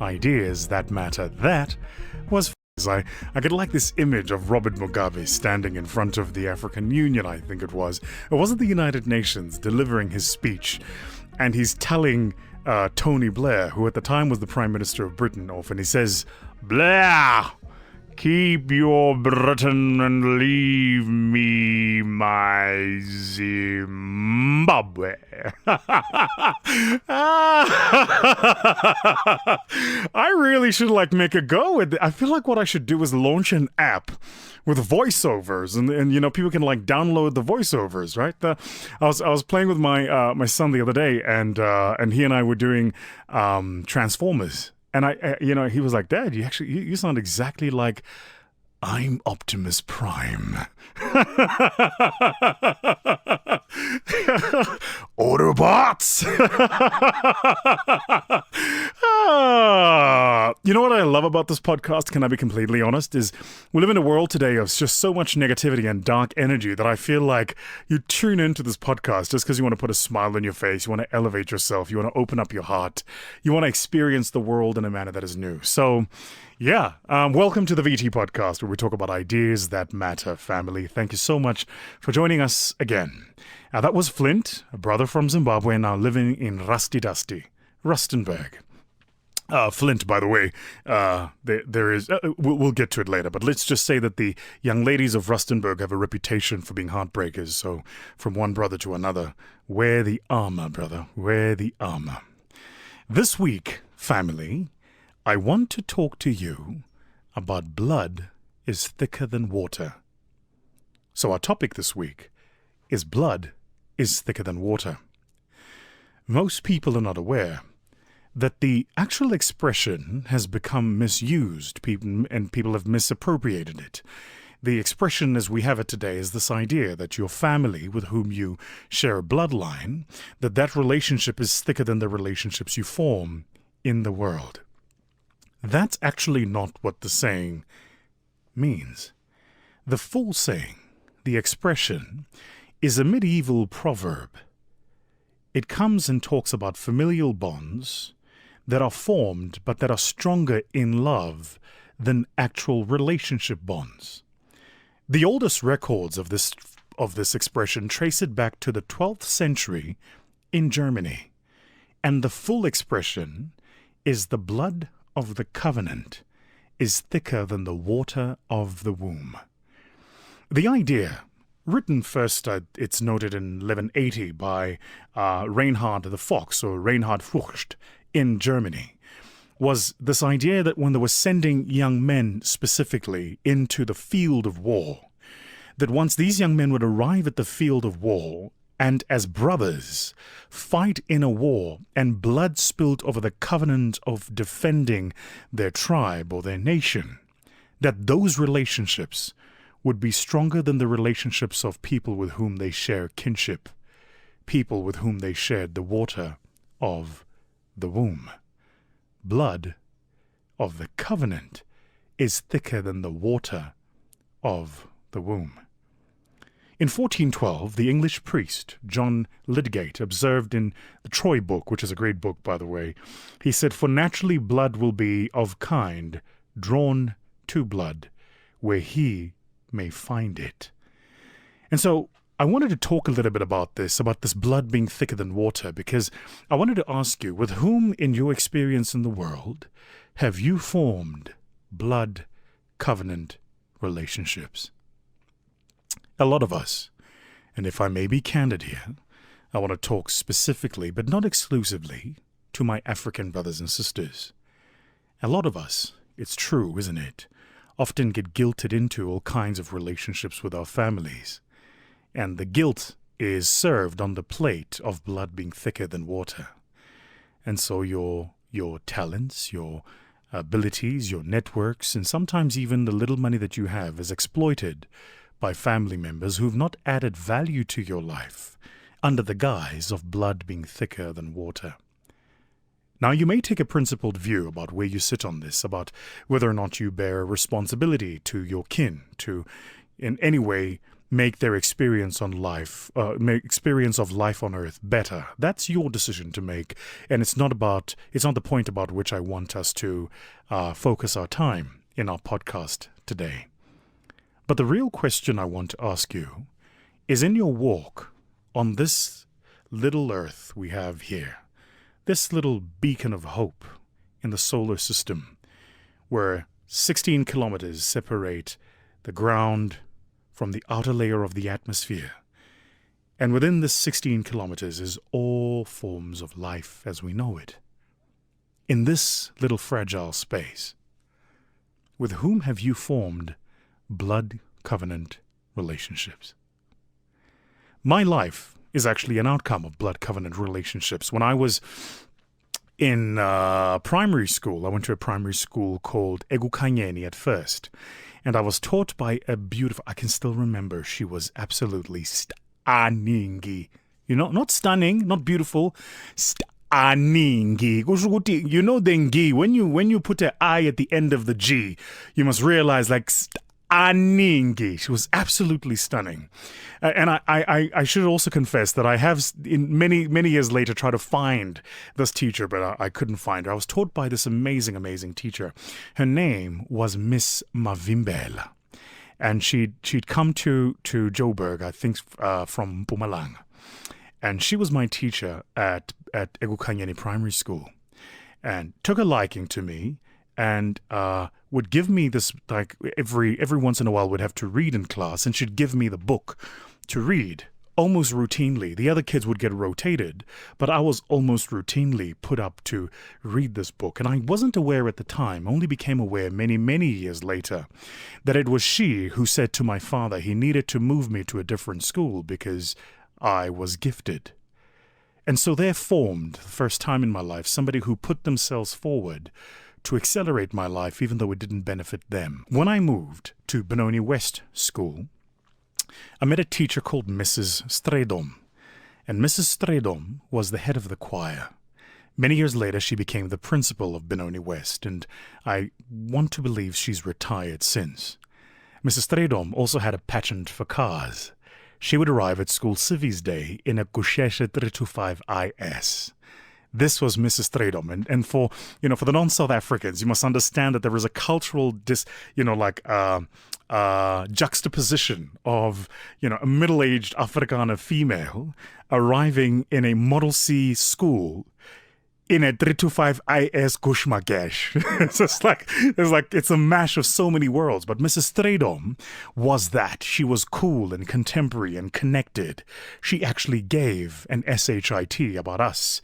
Ideas That Matter. That was I could like this image of Robert Mugabe standing in front of the African Union, I think it was. It wasn't the United Nations, delivering his speech. And he's telling Tony Blair, who at the time was the Prime Minister of Britain, off, and he says, "Blair, keep your Britain and leave me my Zimbabwe." I really should make a go at it. I feel like what I should do is launch an app with voiceovers, and people can download the voiceovers, right? I was playing with my son the other day, and he and I were doing Transformers. And he was like, "Dad, you sound exactly like I'm Optimus Prime." Autobots! You know what I love about this podcast, can I be completely honest, is we live in a world today of just so much negativity and dark energy that I feel like you tune into this podcast just because you want to put a smile on your face, you want to elevate yourself, you want to open up your heart, you want to experience the world in a manner that is new. So, yeah, welcome to the VT Podcast, where we talk about ideas that matter, family. Thank you so much for joining us again. That was Flint, a brother from Zimbabwe, now living in Rustenburg. Flint, by the way, there is, we'll get to it later, but let's just say that the young ladies of Rustenburg have a reputation for being heartbreakers, so from one brother to another, wear the armor, brother, wear the armor. This week, family, I want to talk to you about blood is thicker than water. So our topic this week is blood is thicker than water. Most people are not aware that the actual expression has become misused, and people have misappropriated it. The expression as we have it today is this idea that your family with whom you share a bloodline, that relationship is thicker than the relationships you form in the world. That's actually not what the saying means. The full saying, the expression, is a medieval proverb. It comes and talks about familial bonds that are formed but that are stronger in love than actual relationship bonds. The oldest records of this expression trace it back to the 12th century in Germany, and the full expression is the blood of the covenant is thicker than the water of the womb. The idea, written first, it's noted in 1180 by Reinhard the Fox, or Reinhard Furcht, in Germany, was this idea that when they were sending young men specifically into the field of war, that once these young men would arrive at the field of war and as brothers fight in a war and blood spilled over the covenant of defending their tribe or their nation, that those relationships would be stronger than the relationships of people with whom they share kinship, people with whom they shared the water of the womb. Blood of the covenant is thicker than the water of the womb. In 1412, the English priest John Lydgate observed in the Troy Book, which is a great book, by the way, he said, "For naturally blood will be of kind drawn to blood, where he may find it." And so I wanted to talk a little bit about this blood being thicker than water, because I wanted to ask you, with whom in your experience in the world have you formed blood covenant relationships? A lot of us, and if I may be candid here, I want to talk specifically, but not exclusively, to my African brothers and sisters. A lot of us, it's true, isn't it, often get guilted into all kinds of relationships with our families. And the guilt is served on the plate of blood being thicker than water. And so your talents, your abilities, your networks, and sometimes even the little money that you have is exploited by family members who've not added value to your life under the guise of blood being thicker than water. Now, you may take a principled view about where you sit on this, about whether or not you bear a responsibility to your kin, to in any way make their experience on life, experience of life on earth better. That's your decision to make, and it's not the point about which I want us to focus our time in our podcast today. But the real question I want to ask you is, in your walk on this little earth we have here, this little beacon of hope in the solar system, where 16 kilometers separate the ground from the outer layer of the atmosphere, and within this 16 kilometers is all forms of life as we know it. In this little fragile space, with whom have you formed blood covenant relationships? My life is actually an outcome of blood covenant relationships. When I was in primary school, I went to a primary school called Thembekwayo at first, and I was taught by a beautiful, I can still remember, she was absolutely stunning. You know, not stunning, not beautiful, stunning. You know the ngi, when you put an I at the end of the G, you must realize like stunning. She was absolutely stunning. And I should also confess that I have, in many years later, tried to find this teacher, but I couldn't find her. I was taught by this amazing teacher. Her name was Miss Mavimbela, and she'd come to Joburg, I think, from Mpumalanga, and she was my teacher at Thembekwayo Primary School, and took a liking to me, and would give me this, like, every once in a while would have to read in class, and she'd give me the book to read almost routinely. The other kids would get rotated, but I was almost routinely put up to read this book. And I wasn't aware at the time, only became aware many years later, that it was she who said to my father he needed to move me to a different school because I was gifted. And so there formed, the first time in my life, somebody who put themselves forward to accelerate my life, even though it didn't benefit them. When I moved to Benoni West School, I met a teacher called Mrs. Stredom, and Mrs. Stredom was the head of the choir. Many years later, she became the principal of Benoni West, and I want to believe she's retired since. Mrs. Stredom also had a penchant for cars. She would arrive at school Civies Day in a Gusheshe 325 IS. This was Mrs. Stredom, and for the non-South Africans, you must understand that there is a cultural juxtaposition of a middle-aged Afrikaner female arriving in a Model C school in a 325 IS Gushmagesh. It's a mash of so many worlds. But Mrs. Stredom was that. She was cool and contemporary and connected. She actually gave an SHIT about us.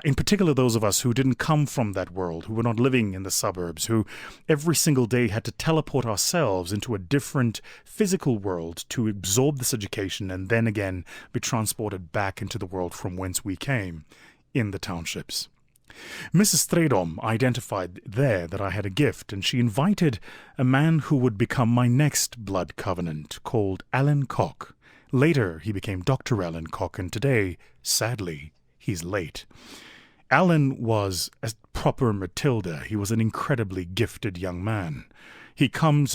In particular, those of us who didn't come from that world, who were not living in the suburbs, who every single day had to teleport ourselves into a different physical world to absorb this education and then again be transported back into the world from whence we came, in the townships. Mrs. Stredom identified there that I had a gift, and she invited a man who would become my next blood covenant, called Alan Koch. Later, he became Dr. Alan Koch, and today, sadly, he's late. Alan was a proper Matilda. He was an incredibly gifted young man. He came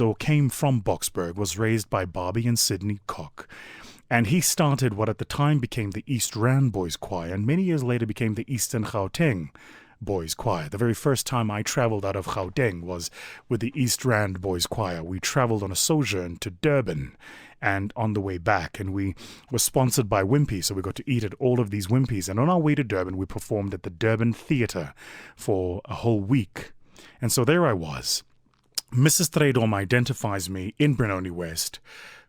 from Boksburg, was raised by Bobby and Sidney Koch. And he started what at the time became the East Rand Boys Choir, and many years later became the Eastern Gauteng Boys Choir. The very first time I traveled out of Gauteng was with the East Rand Boys Choir. We traveled on a sojourn to Durban, and on the way back, and we were sponsored by Wimpy, so we got to eat at all of these Wimpies. And on our way to Durban, we performed at the Durban Theatre for a whole week. And so there I was. Mrs. Stredom identifies me in Benoni West,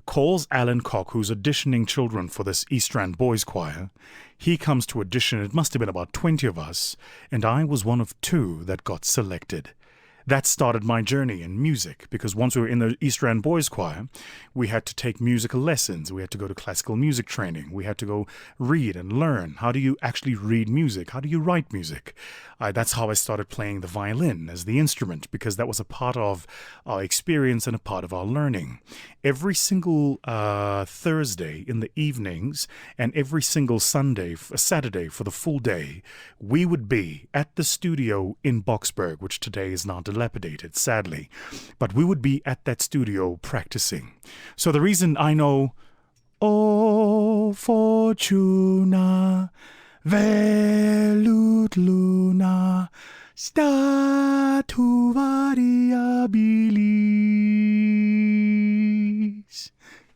calls Alan Koch, who's auditioning children for this East Rand Boys Choir. He comes to audition. It must have been about 20 of us, and I was one of 2 that got selected. That started my journey in music, because once we were in the East Rand Boys Choir, we had to take musical lessons. We had to go to classical music training. We had to go read and learn. How do you actually read music? How do you write music? That's how I started playing the violin as the instrument, because that was a part of our experience and a part of our learning. Every single Thursday in the evenings and every single Saturday for the full day, we would be at the studio in Boksburg, which today is now dilapidated, sadly. But we would be at that studio practicing. So the reason I know O fortuna, velut luna, statu variabilis,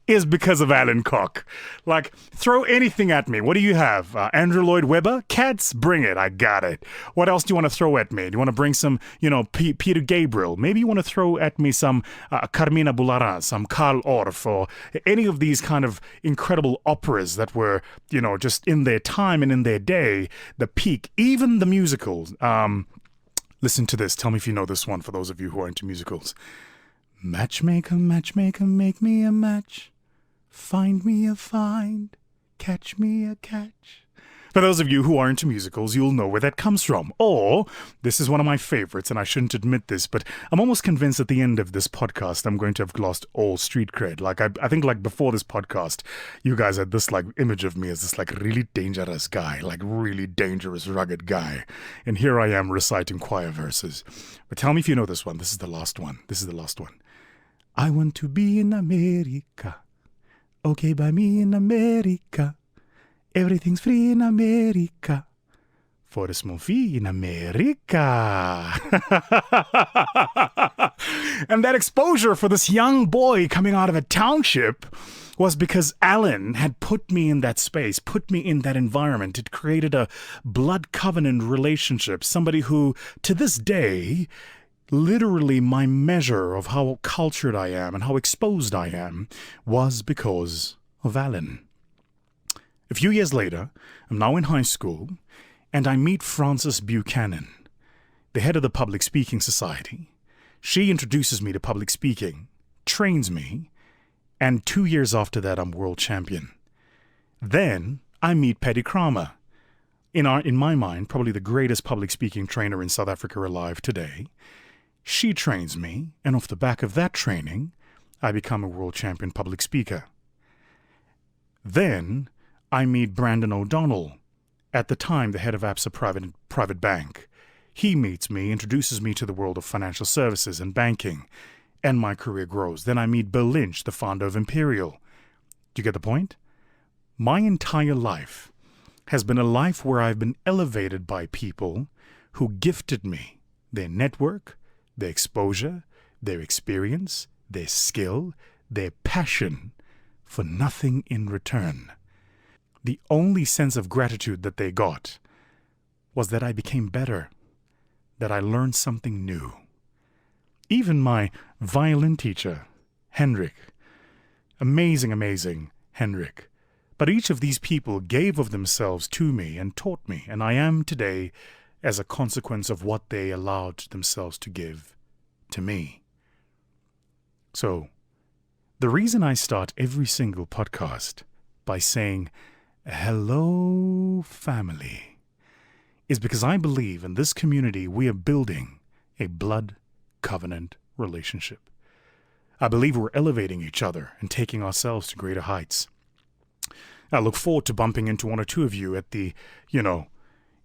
is because of Alan Koch. Like, throw anything at me. What do you have? Andrew Lloyd Webber? Cats? Bring it. I got it. What else do you want to throw at me? Do you want to bring some, Peter Gabriel? Maybe you want to throw at me some Carmina Burana, some Karl Orff, or any of these kind of incredible operas that were, just in their time and in their day, the peak. Even the musicals. Listen to this. Tell me if you know this one, for those of you who are into musicals. Matchmaker, matchmaker, make me a match. Find me a find, catch me a catch. For those of you who are into musicals, you'll know where that comes from. Or, this is one of my favorites, and I shouldn't admit this, but I'm almost convinced at the end of this podcast, I'm going to have lost all street cred. Like, I think, before this podcast, you guys had this, image of me as this, really dangerous guy, really dangerous, rugged guy. And here I am reciting choir verses. But tell me if you know this one. This is the last one. I want to be in America. Okay, by me in America. Everything's free in America. For a small fee in America. And that exposure for this young boy coming out of a township was because Alan had put me in that space, put me in that environment. It created a blood covenant relationship. Somebody who, to this day, literally my measure of how cultured I am and how exposed I am was because of Alan. A few years later, I'm now in high school, and I meet Frances Buchanan, the head of the Public Speaking Society. She introduces me to public speaking, trains me, and 2 years after that, I'm world champion. Then I meet Petty Kramer, in my mind, probably the greatest public speaking trainer in South Africa alive today. She trains me, and off the back of that training, I become a world champion public speaker. Then I meet Brandon O'Donnell, at the time the head of ABSA Private Bank. He meets me, introduces me to the world of financial services and banking, and my career grows. Then I meet Bill Lynch, the founder of Imperial. Do you get the point? My entire life has been a life where I've been elevated by people who gifted me their network, their exposure, their experience, their skill, their passion, for nothing in return. The only sense of gratitude that they got was that I became better, that I learned something new. Even my violin teacher, Hendrik, amazing Hendrik. But each of these people gave of themselves to me and taught me, and I am today as a consequence of what they allowed themselves to give to me. So, the reason I start every single podcast by saying, "Hello, family," is because I believe in this community we are building a blood covenant relationship. I believe we're elevating each other and taking ourselves to greater heights. I look forward to bumping into one or two of you at the,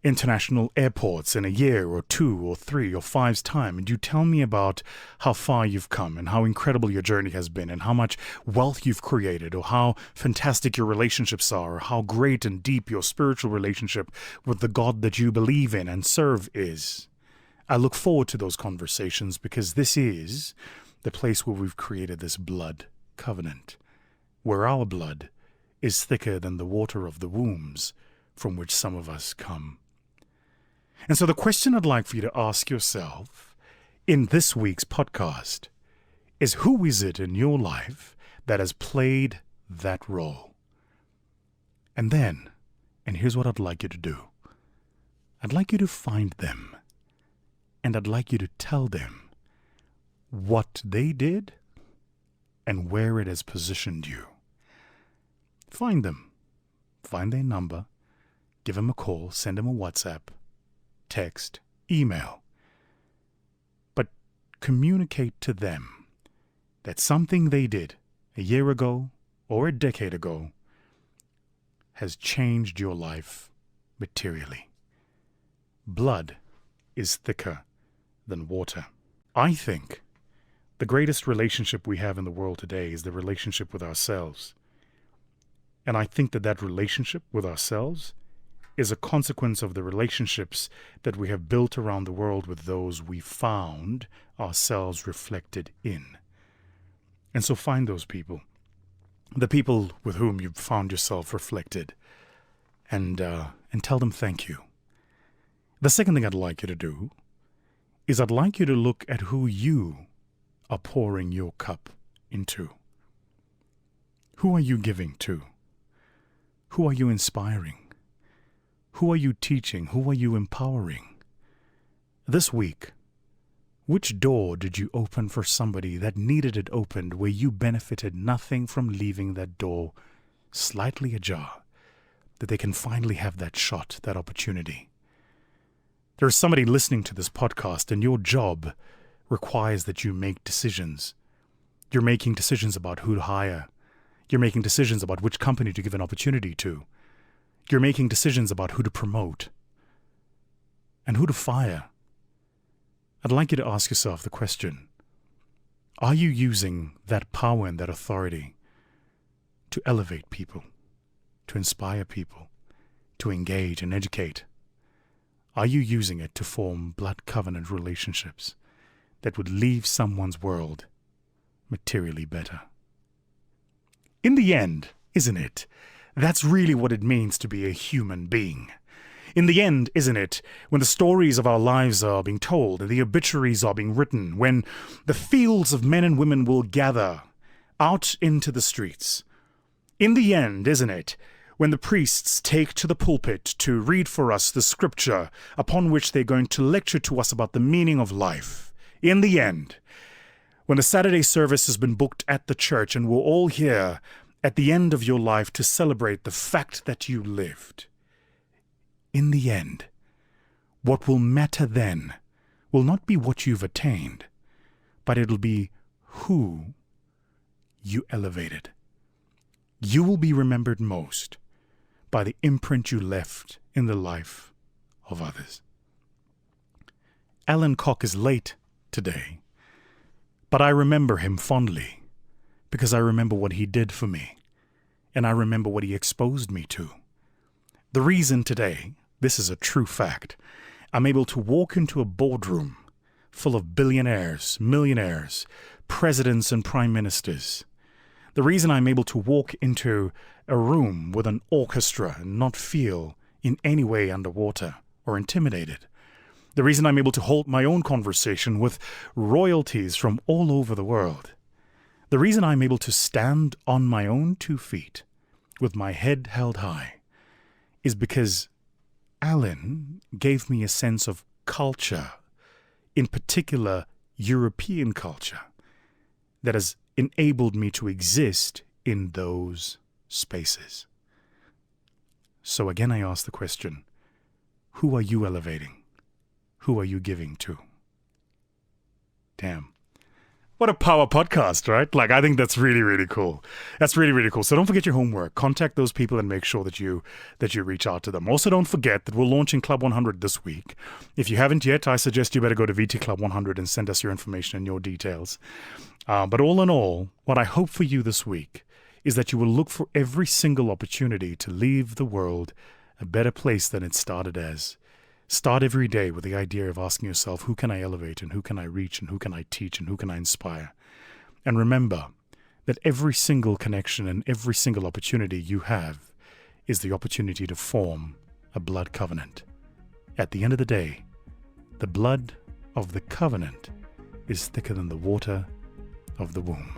international airports in a year or 2 or 3 or 5's time, and you tell me about how far you've come and how incredible your journey has been and how much wealth you've created or how fantastic your relationships are or how great and deep your spiritual relationship with the God that you believe in and serve is. I look forward to those conversations because this is the place where we've created this blood covenant, where our blood is thicker than the water of the wombs from which some of us come. And so the question I'd like for you to ask yourself in this week's podcast is, who is it in your life that has played that role? And here's what I'd like you to do. I'd like you to find them, and I'd like you to tell them what they did and where it has positioned you. Find them. Find their number. Give them a call. Send them a WhatsApp, text, email. But communicate to them that something they did a year ago or a decade ago has changed your life materially. Blood is thicker than water. I think the greatest relationship we have in the world today is the relationship with ourselves. And I think that that relationship with ourselves is a consequence of the relationships that we have built around the world with those we found ourselves reflected in. And so find those people, the people with whom you've found yourself reflected, and tell them thank you. The second thing I'd like you to do is I'd like you to look at who you are pouring your cup into. Who are you giving to? Who are you inspiring? Who are you teaching? Who are you empowering? This week, which door did you open for somebody that needed it opened, where you benefited nothing from leaving that door slightly ajar, that they can finally have that shot, that opportunity? There's somebody listening to this podcast, and your job requires that you make decisions. You're making decisions about who to hire. You're making decisions about which company to give an opportunity to. You're making decisions about who to promote and who to fire. I'd like you to ask yourself the question, are you using that power and that authority to elevate people, to inspire people, to engage and educate? Are you using it to form blood covenant relationships that would leave someone's world materially better? In the end, isn't it? That's really what it means to be a human being. In the end, isn't it, when the stories of our lives are being told and the obituaries are being written, when the fields of men and women will gather out into the streets? In the end, isn't it, when the priests take to the pulpit to read for us the scripture upon which they're going to lecture to us about the meaning of life? In the end, when the Saturday service has been booked at the church and we're all here at the end of your life to celebrate the fact that you lived. In the end, what will matter then will not be what you've attained, but it'll be who you elevated. You will be remembered most by the imprint you left in the life of others. Alan Cock is late today, but I remember him fondly because I remember what he did for me, and I remember what he exposed me to. The reason today, this is a true fact, I'm able to walk into a boardroom full of billionaires, millionaires, presidents and prime ministers. The reason I'm able to walk into a room with an orchestra and not feel in any way underwater or intimidated. The reason I'm able to hold my own conversation with royalties from all over the world. The reason I'm able to stand on my own 2 feet with my head held high is because Alan gave me a sense of culture, in particular European culture, that has enabled me to exist in those spaces. So again, I ask the question, who are you elevating? Who are you giving to? Damn. What a power podcast, right? Like, I think that's really, really cool. That's really, really cool. So don't forget your homework. Contact those people and make sure that you reach out to them. Also, don't forget that we're launching Club 100 this week. If you haven't yet, I suggest you better go to VT Club 100 and send us your information and your details. But all in all, what I hope for you this week is that you will look for every single opportunity to leave the world a better place than it started as. Start every day with the idea of asking yourself, who can I elevate and who can I reach and who can I teach and who can I inspire? And remember that every single connection and every single opportunity you have is the opportunity to form a blood covenant. At the end of the day, the blood of the covenant is thicker than the water of the womb.